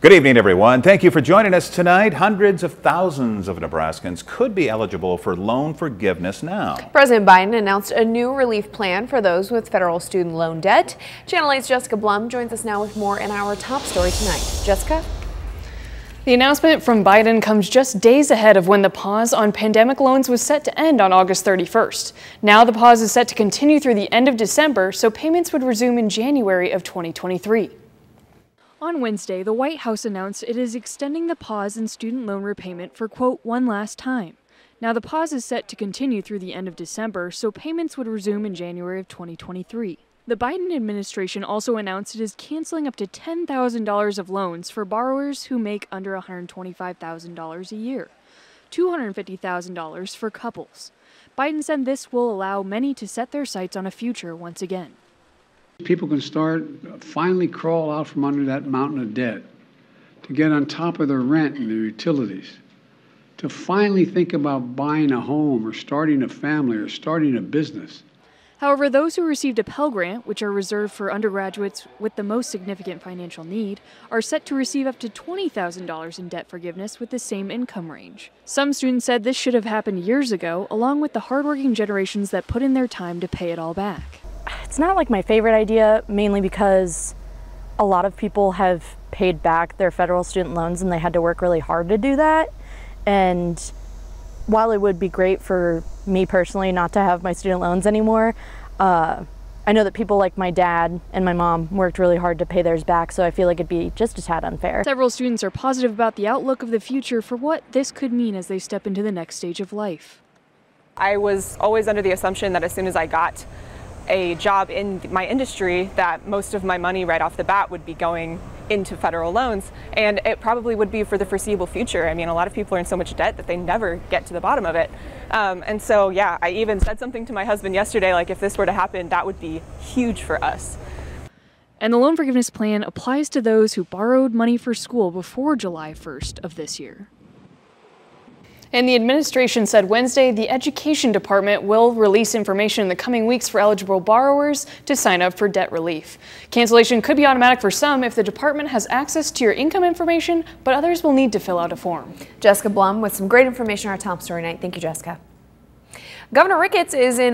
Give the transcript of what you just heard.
Good evening, everyone. Thank you for joining us tonight. Hundreds of thousands of Nebraskans could be eligible for loan forgiveness now. President Biden announced a new relief plan for those with federal student loan debt. Channel 8's Jessica Blum joins us now with more in our top story tonight. Jessica? The announcement from Biden comes just days ahead of when the pause on pandemic loans was set to end on August 31st. Now the pause is set to continue through the end of December, so payments would resume in January of 2023. On Wednesday, the White House announced it is extending the pause in student loan repayment for, quote, one last time. Now the pause is set to continue through the end of December, so payments would resume in January of 2023. The Biden administration also announced it is canceling up to $10,000 of loans for borrowers who make under $125,000 a year, $250,000 for couples. Biden said this will allow many to set their sights on a future once again. People can finally crawl out from under that mountain of debt, to get on top of their rent and their utilities, to finally think about buying a home or starting a family or starting a business. However, those who received a Pell Grant, which are reserved for undergraduates with the most significant financial need, are set to receive up to $20,000 in debt forgiveness with the same income range. Some students said this should have happened years ago, along with the hardworking generations that put in their time to pay it all back. It's not like my favorite idea, mainly because a lot of people have paid back their federal student loans and they had to work really hard to do that. And while it would be great for me personally not to have my student loans anymore, I know that people like my dad and my mom worked really hard to pay theirs back, so I feel like it'd be just a tad unfair. Several students are positive about the outlook of the future for what this could mean as they step into the next stage of life. I was always under the assumption that as soon as I got a job in my industry that most of my money right off the bat would be going into federal loans, and it probably would be for the foreseeable future. I mean, a lot of people are in so much debt that they never get to the bottom of it. And so, yeah, I even said something to my husband yesterday, like if this were to happen, that would be huge for us. And the loan forgiveness plan applies to those who borrowed money for school before July 1st of this year. And the administration said Wednesday the Education Department will release information in the coming weeks for eligible borrowers to sign up for debt relief. Cancellation could be automatic for some if the department has access to your income information, but others will need to fill out a form. Jessica Blum with some great information on our top story tonight. Thank you, Jessica. Governor Ricketts is in